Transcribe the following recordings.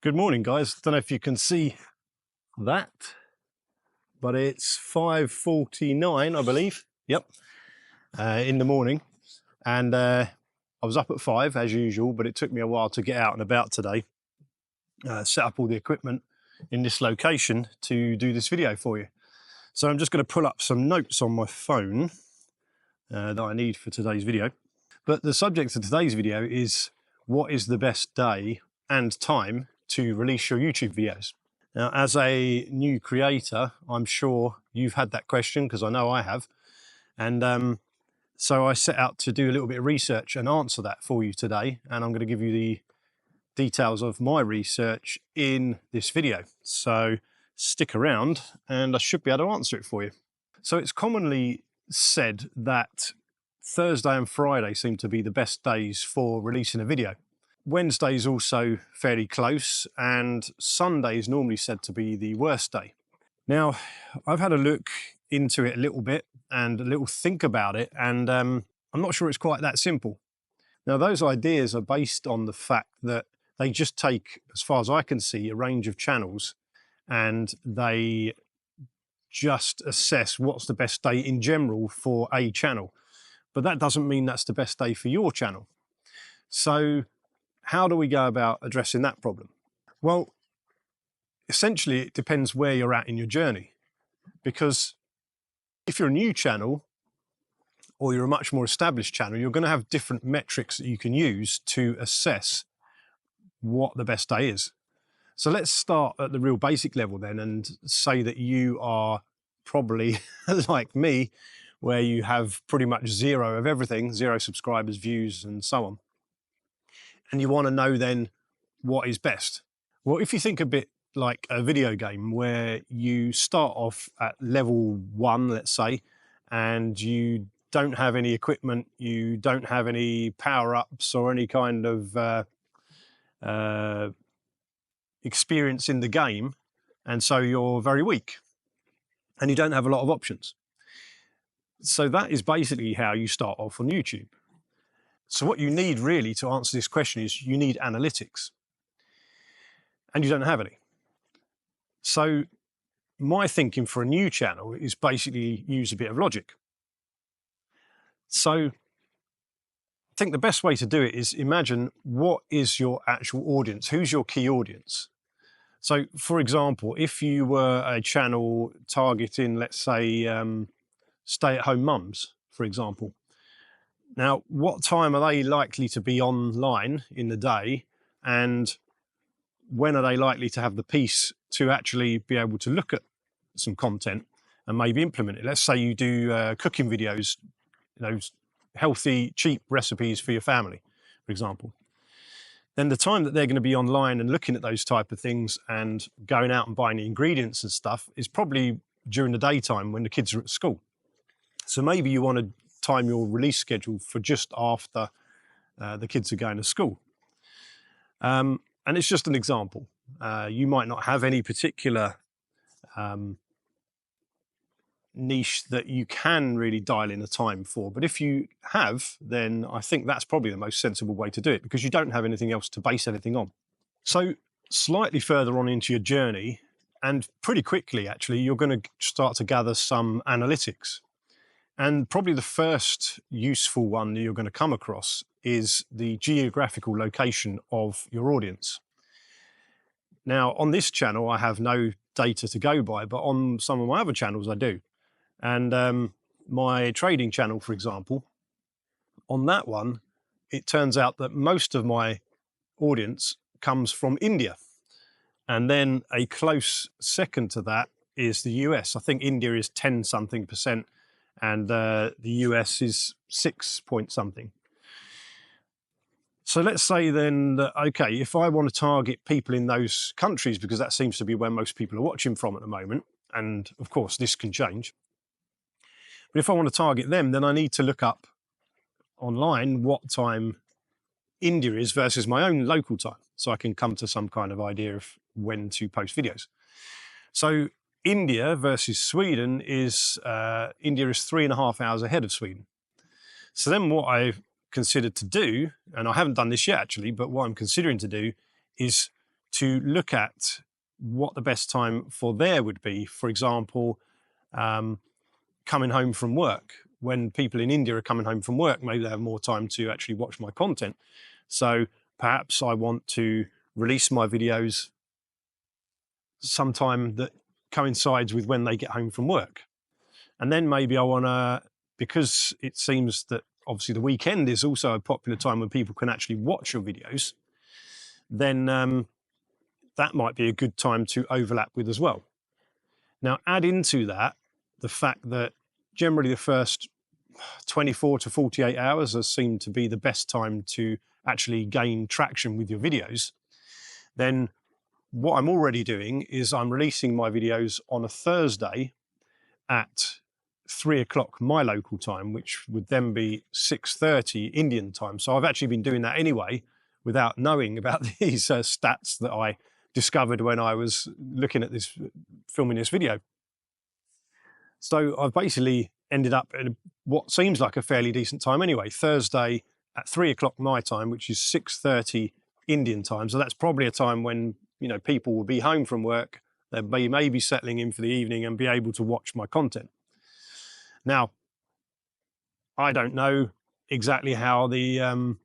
Good morning, guys. Don't know if you can see that, but it's 5:49, I believe. Yep, in the morning, and I was up at 5 as usual, but it took me a while to get out and about today. Set up all the equipment in this location to do this video for you. So I'm just going to pull up some notes on my phone that I need for today's video. But the subject of today's video is what is the best day and time to release your YouTube videos. Now, as a new creator, I'm sure you've had that question, because I know I have. And so I set out to do a little bit of research and answer that for you today. And I'm going to give you the details of my research in this video. So stick around and I should be able to answer it for you. So it's commonly said that Thursday and Friday seem to be the best days for releasing a video. Wednesday is also fairly close, and Sunday is normally said to be the worst day. Now, I've had a look into it a little bit and a little think about it, and I'm not sure it's quite that simple. Now, those ideas are based on the fact that they just take, as far as I can see, a range of channels, and they just assess what's the best day in general for a channel. But that doesn't mean that's the best day for your channel. So how do we go about addressing that problem? Well, essentially, it depends where you're at in your journey. Because if you're a new channel or you're a much more established channel, you're going to have different metrics that you can use to assess what the best day is. So let's start at the real basic level then and say that you are probably like me, where you have pretty much zero of everything, 0 subscribers, views, and so on. And you want to know then what is best. Well, if you think a bit like a video game where you start off at level 1, let's say, and you don't have any equipment, you don't have any power-ups or any kind of experience in the game, and so you're very weak and you don't have a lot of options. So that is basically how you start off on YouTube. So what you need really to answer this question is you need analytics, and you don't have any. So my thinking for a new channel is basically use a bit of logic. So I think the best way to do it is imagine what is your actual audience, who's your key audience. So for example, if you were a channel targeting, let's say, stay-at-home mums, for example. Now, what time are they likely to be online in the day, and when are they likely to have the peace to actually be able to look at some content and maybe implement it? Let's say you do cooking videos, healthy, cheap recipes for your family, for example. Then the time that they're going to be online and looking at those type of things and going out and buying the ingredients and stuff is probably during the daytime when the kids are at school. So maybe you want to time your release schedule for just after the kids are going to school. And it's just an example. You might not have any particular niche that you can really dial in a time for. But if you have, then I think that's probably the most sensible way to do it, because you don't have anything else to base anything on. So slightly further on into your journey, and pretty quickly actually, you're going to start to gather some analytics. And probably the first useful one that you're going to come across is the geographical location of your audience. Now, on this channel, I have no data to go by, but on some of my other channels, I do. And my trading channel, for example, on that one, it turns out that most of my audience comes from India. And then a close second to that is the US. I think India is 10-something%. And the US is 6 point something. So let's say then that, okay, if I want to target people in those countries, because that seems to be where most people are watching from at the moment, and of course this can change, but if I want to target them, then I need to look up online what time India is versus my own local time, so I can come to some kind of idea of when to post videos. So India versus Sweden is, India is 3.5 hours ahead of Sweden. So then what I've considered to do, and I haven't done this yet actually, but what I'm considering to do is to look at what the best time for there would be. For example, coming home from work. When people in India are coming home from work, maybe they have more time to actually watch my content. So perhaps I want to release my videos sometime that coincides with when they get home from work. And then maybe I want to, because it seems that obviously the weekend is also a popular time when people can actually watch your videos, then that might be a good time to overlap with as well. Now, add into that the fact that generally the first 24 to 48 hours has seemed to be the best time to actually gain traction with your videos. Then what I'm already doing is I'm releasing my videos on a Thursday at 3 o'clock my local time, which would then be 6:30 Indian time. So I've actually been doing that anyway without knowing about these stats that I discovered when I was looking at this, filming this video. So I've basically ended up at what seems like a fairly decent time anyway, Thursday at 3 o'clock my time, which is 6:30 Indian time. So that's probably a time when, you know, people will be home from work, they may be settling in for the evening and be able to watch my content. Now, I don't know exactly how the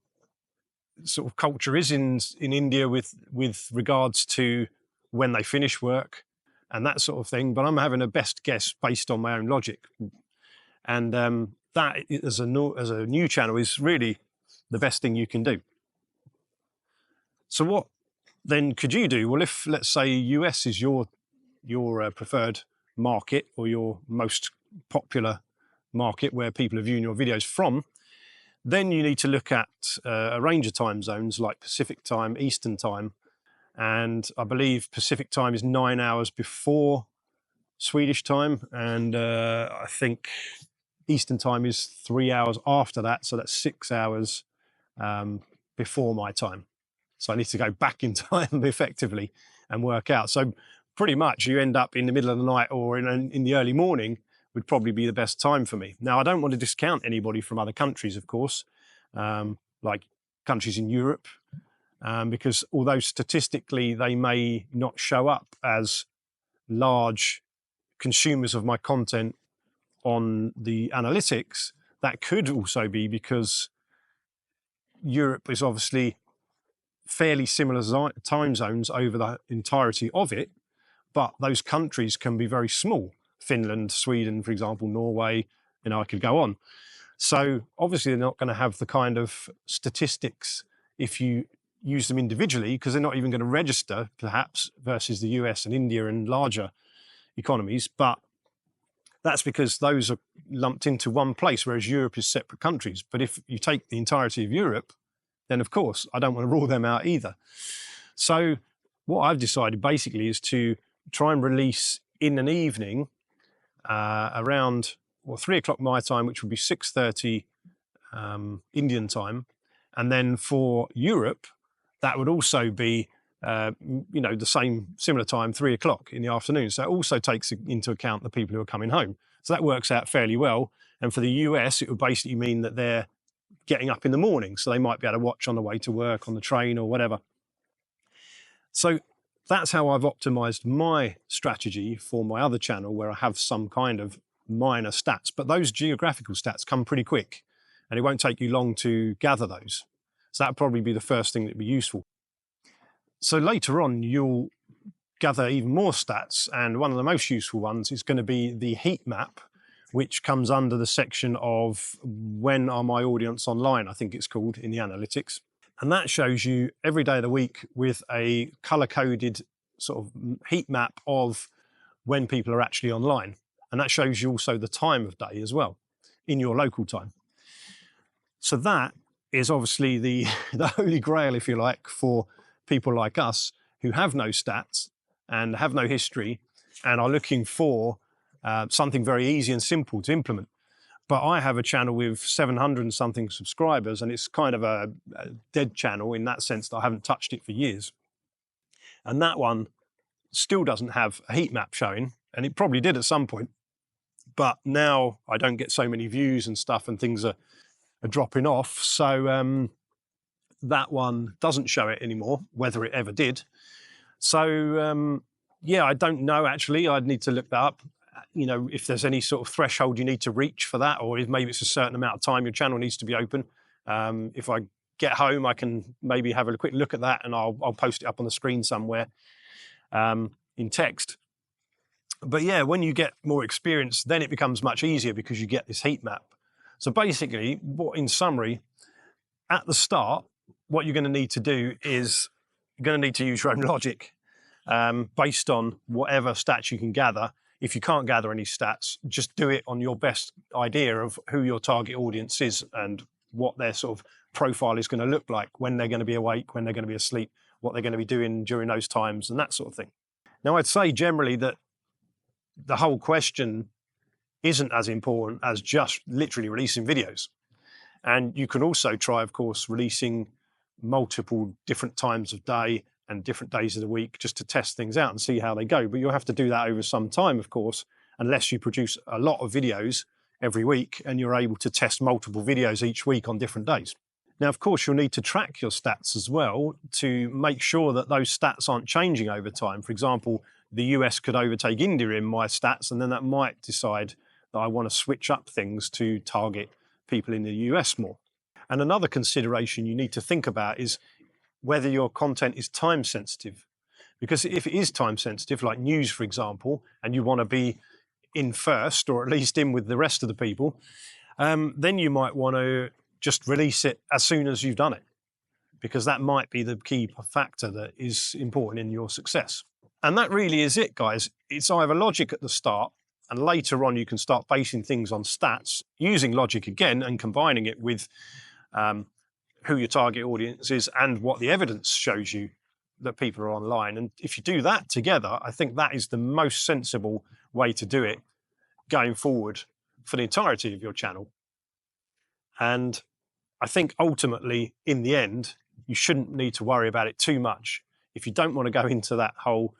sort of culture is in India with regards to when they finish work and that sort of thing, but I'm having a best guess based on my own logic. And that, as a new channel, is really the best thing you can do. So what then could you do? Well, if, let's say, US is your preferred market or your most popular market where people are viewing your videos from, then you need to look at a range of time zones like Pacific time, Eastern time, and I believe Pacific time is 9 hours before Swedish time, and I think Eastern time is 3 hours after that, so that's 6 hours before my time. So I need to go back in time effectively and work out. So pretty much you end up in the middle of the night or in the early morning would probably be the best time for me. Now, I don't want to discount anybody from other countries, of course, like countries in Europe, because although statistically they may not show up as large consumers of my content on the analytics, that could also be because Europe is obviously fairly similar time zones over the entirety of it, but those countries can be very small. Finland, Sweden, for example, Norway, you know, I could go on. So obviously they're not going to have the kind of statistics if you use them individually, because they're not even going to register, perhaps, versus the US and India and larger economies. But that's because those are lumped into one place, whereas Europe is separate countries. But if you take the entirety of Europe, then of course, I don't want to rule them out either. So what I've decided basically is to try and release in an evening around 3 o'clock my time, which would be 6:30 Indian time. And then for Europe, that would also be, you know, the same similar time, 3 o'clock in the afternoon. So it also takes into account the people who are coming home. So that works out fairly well. And for the US, it would basically mean that they're getting up in the morning, so they might be able to watch on the way to work, on the train or whatever. So that's how I've optimized my strategy for my other channel, where I have some kind of minor stats, but those geographical stats come pretty quick and it won't take you long to gather those. So that'd probably be the first thing that'd be useful. So later on, you'll gather even more stats, and one of the most useful ones is going to be the heat map, which comes under the section of when are my audience online, I think it's called, in the analytics. And that shows you every day of the week with a color-coded sort of heat map of when people are actually online. And that shows you also the time of day as well, in your local time. So that is obviously the holy grail, if you like, for people like us who have no stats and have no history and are looking for something very easy and simple to implement. But I have a channel with 700 and something subscribers, and it's kind of a dead channel in that sense that I haven't touched it for years. And that one still doesn't have a heat map showing, and it probably did at some point. But now I don't get so many views and stuff, and things are dropping off. So that one doesn't show it anymore, whether it ever did. So yeah, I don't know actually. I'd need to look that up. You know, if there's any sort of threshold you need to reach for that, or if maybe it's a certain amount of time your channel needs to be open. If I get home, I can maybe have a quick look at that, and I'll post it up on the screen somewhere in text. But yeah, when you get more experience, then it becomes much easier because you get this heat map. So basically, in summary, at the start, what you're going to need to do is you're going to need to use your own logic based on whatever stats you can gather. If you can't gather any stats, just do it on your best idea of who your target audience is and what their sort of profile is going to look like, when they're going to be awake, when they're going to be asleep, what they're going to be doing during those times, and that sort of thing. Now, I'd say generally that the whole question isn't as important as just literally releasing videos. And you can also try, of course, releasing multiple different times of day and different days of the week just to test things out and see how they go. But you'll have to do that over some time, of course, unless you produce a lot of videos every week and you're able to test multiple videos each week on different days. Now, of course, you'll need to track your stats as well to make sure that those stats aren't changing over time. For example, the US could overtake India in my stats, and then that might decide that I want to switch up things to target people in the US more. And another consideration you need to think about is whether your content is time sensitive. Because if it is time sensitive, like news, for example, and you want to be in first, or at least in with the rest of the people, then you might want to just release it as soon as you've done it, because that might be the key factor that is important in your success. And that really is it, guys. It's either logic at the start, and later on you can start basing things on stats, using logic again and combining it with who your target audience is and what the evidence shows you that people are online. And if you do that together, I think that is the most sensible way to do it going forward for the entirety of your channel. And I think ultimately, in the end, you shouldn't need to worry about it too much. If you don't want to go into that whole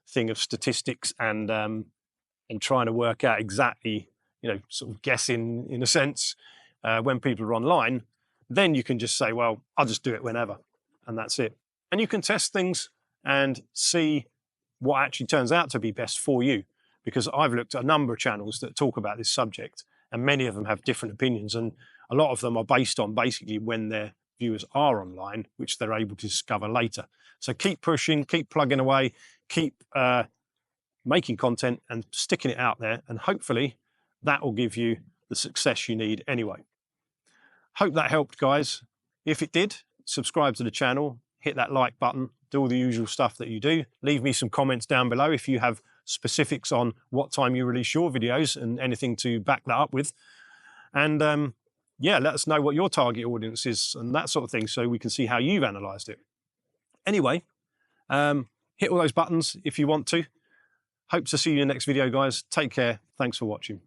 thing of statistics and trying to work out exactly, you know, sort of guessing in a sense when people are online, then you can just say, well, I'll just do it whenever, and that's it. And you can test things and see what actually turns out to be best for you, because I've looked at a number of channels that talk about this subject, and many of them have different opinions, and a lot of them are based on basically when their viewers are online, which they're able to discover later. So keep pushing, keep plugging away, keep making content and sticking it out there, and hopefully that will give you the success you need anyway. Hope that helped, guys. If it did, subscribe to the channel, hit that like button, do all the usual stuff that you do. Leave me some comments down below if you have specifics on what time you release your videos and anything to back that up with. And yeah, let us know what your target audience is and that sort of thing, so we can see how you've analysed it. Anyway, hit all those buttons if you want to. Hope to see you in the next video, guys. Take care. Thanks for watching.